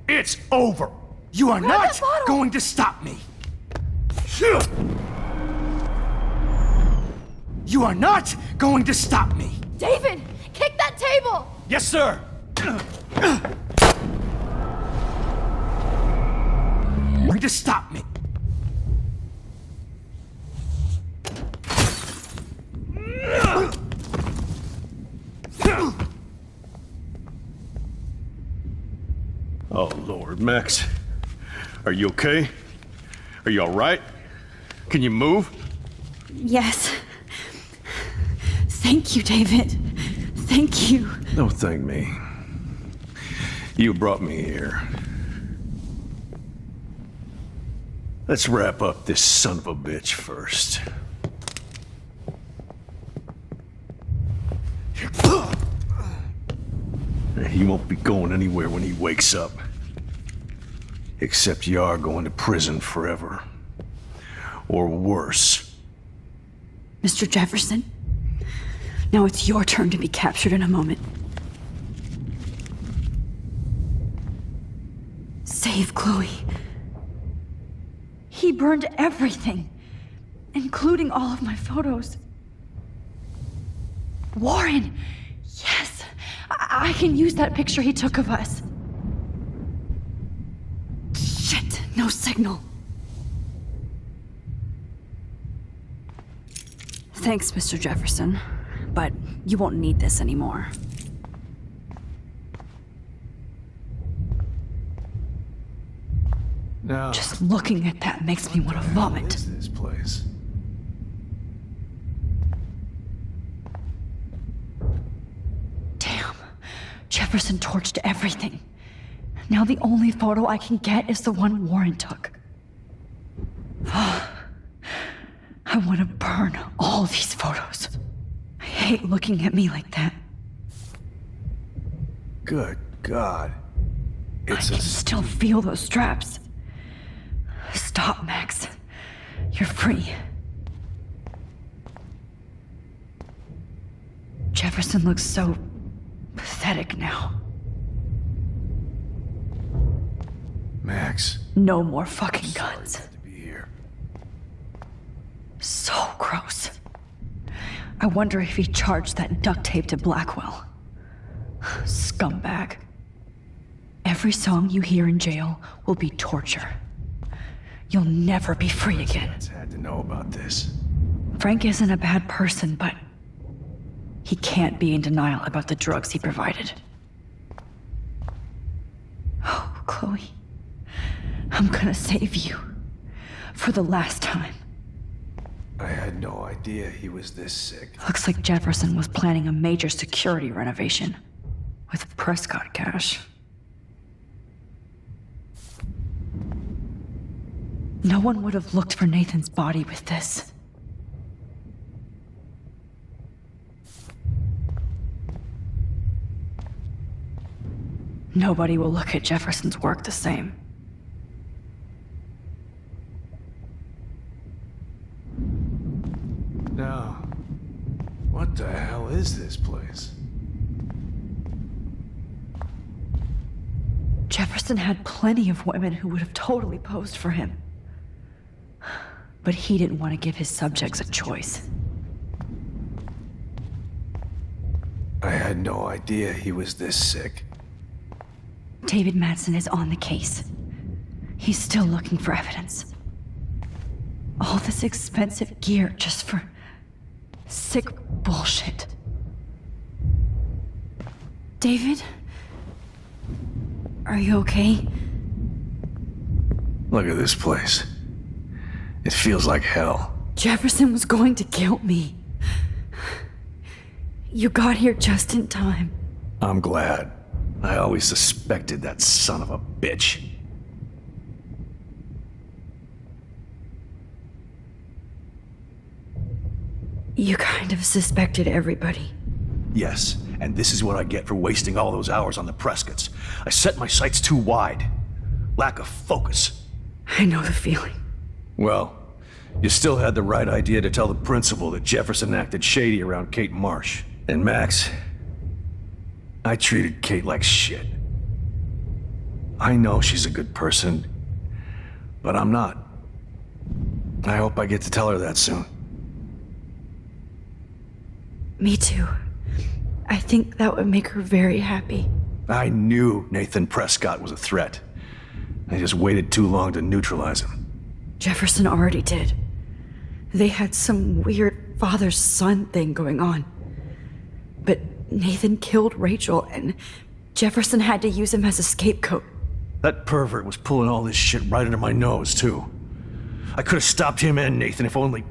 It's over. You are Grab not that bottle. going to stop me. You are not going to stop me. David, kick that table! Yes, sir. Going to stop me. Oh, Lord, Max. Are you okay? Are you all right? Can you move? Yes. Thank you, David. Thank you. Don't thank me. You brought me here. Let's wrap up this son of a bitch first. He won't be going anywhere when he wakes up. Except you are going to prison forever. Or worse. Mr. Jefferson, now it's your turn to be captured in a moment. Save Chloe. He burned everything, including all of my photos. Warren! Yes! I can use that picture he took of us. Shit, no signal. Thanks, Mr. Jefferson, but you won't need this anymore. Now, Just Just looking at that makes me want to vomit. What is this place? Damn. Jefferson torched everything. Now the only photo I can get is the one Warren took. I want to burn all these photos. I hate looking at me like that. Good God. I can still feel those straps. Stop, Max. You're free. Jefferson looks so pathetic now. Max. No more fucking guns. To be here. So gross. I wonder if he charged that duct tape to Blackwell. Scumbag. Every song you hear in jail will be torture. You'll never be free again. Had to know about this. Frank isn't a bad person, but he can't be in denial about the drugs he provided. Oh, Chloe. I'm gonna save you. For the last time. I had no idea he was this sick. Looks like Jefferson was planning a major security renovation. With Prescott cash. No one would have looked for Nathan's body with this. Nobody will look at Jefferson's work the same. Now, what the hell is this place? Jefferson had plenty of women who would have totally posed for him. But he didn't want to give his subjects a choice. I had no idea he was this sick. David Madsen is on the case. He's still looking for evidence. All this expensive gear just for sick bullshit. David? Are you okay? Look at this place. It feels like hell. Jefferson was going to kill me. You got here just in time. I'm glad. I always suspected that son of a bitch. You kind of suspected everybody. Yes, and this is what I get for wasting all those hours on the Prescotts. I set my sights too wide. Lack of focus. I know the feeling. Well, you still had the right idea to tell the principal that Jefferson acted shady around Kate Marsh. And Max, I treated Kate like shit. I know she's a good person, but I'm not. I hope I get to tell her that soon. Me too. I think that would make her very happy. I knew Nathan Prescott was a threat. I just waited too long to neutralize him. Jefferson already did. They had some weird father-son thing going on. But Nathan killed Rachel, and Jefferson had to use him as a scapegoat. That pervert was pulling all this shit right under my nose, too. I could have stopped him and Nathan if only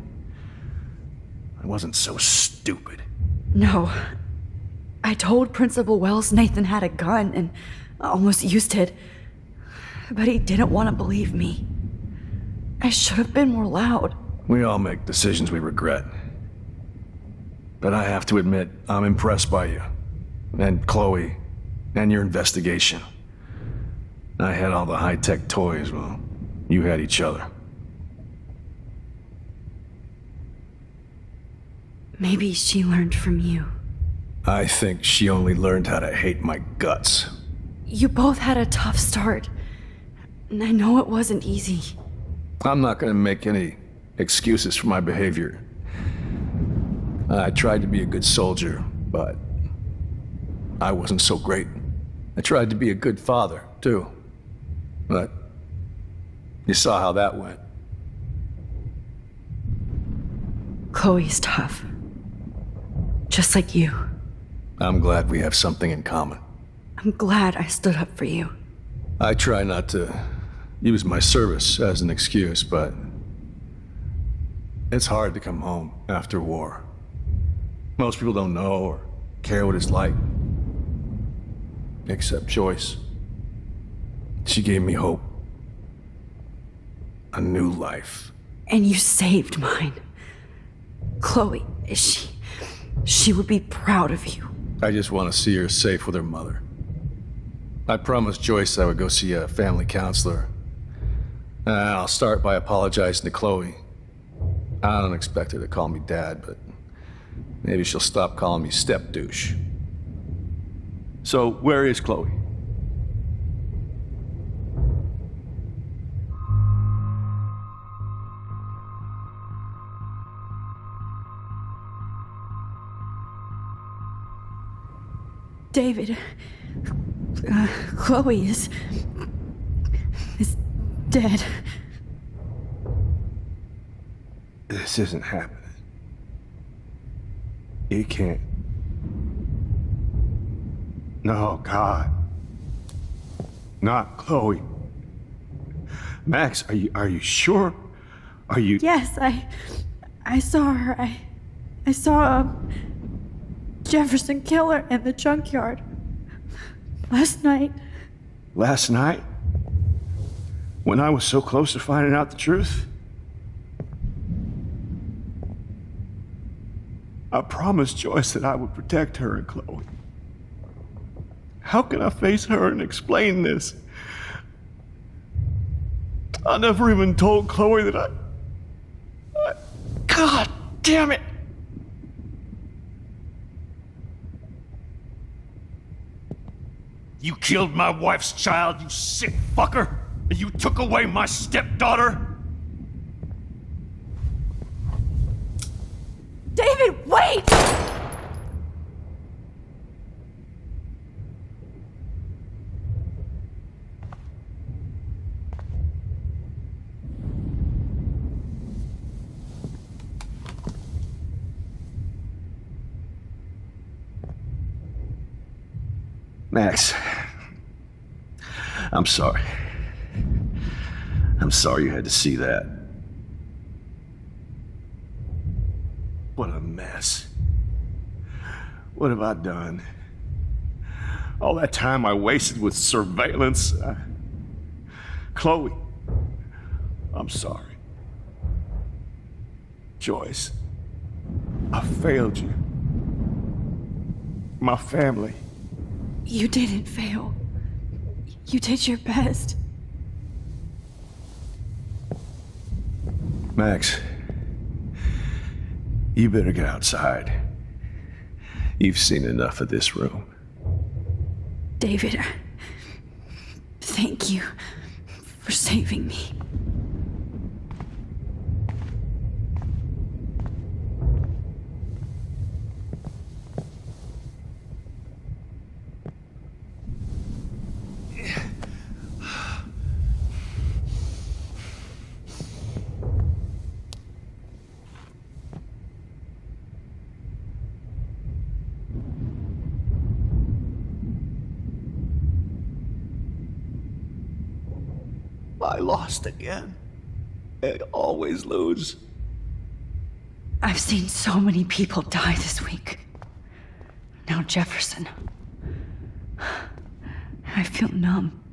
I wasn't so stupid. No. I told Principal Wells Nathan had a gun and almost used it. But he didn't want to believe me. I should have been more loud. We all make decisions we regret. But I have to admit, I'm impressed by you. And Chloe. And your investigation. I had all the high-tech toys, well, you had each other. Maybe she learned from you. I think she only learned how to hate my guts. You both had a tough start. And I know it wasn't easy. I'm not gonna make any excuses for my behavior. I tried to be a good soldier, but I wasn't so great. I tried to be a good father, too. But you saw how that went. Chloe's tough. Just like you. I'm glad we have something in common. I'm glad I stood up for you. I try not to use my service as an excuse, but it's hard to come home after war. Most people don't know or care what it's like. Except Joyce. She gave me hope. A new life. And you saved mine. Chloe, she would be proud of you. I just want to see her safe with her mother. I promised Joyce I would go see a family counselor. I'll start by apologizing to Chloe. I don't expect her to call me Dad, but maybe she'll stop calling me step douche. So, where is Chloe? David, Chloe is dead. This isn't happening. You can't. No, God. Not Chloe. Max, are you sure? Are you... Yes, I saw her. I saw Jefferson kill her in the junkyard. Last night. Last night? When I was so close to finding out the truth? I promised Joyce that I would protect her and Chloe. How can I face her and explain this? I never even told Chloe that I... God damn it! You killed my wife's child, you sick fucker! And you took away my stepdaughter? David, wait! Max, I'm sorry. I'm sorry you had to see that. What a mess. What have I done? All that time I wasted with surveillance. Chloe, I'm sorry. Joyce, I failed you. My family. You didn't fail. You did your best. Max, you better get outside. You've seen enough of this room. David, thank you for saving me. I lost again. I always lose. I've seen so many people die this week. Now Jefferson. I feel numb.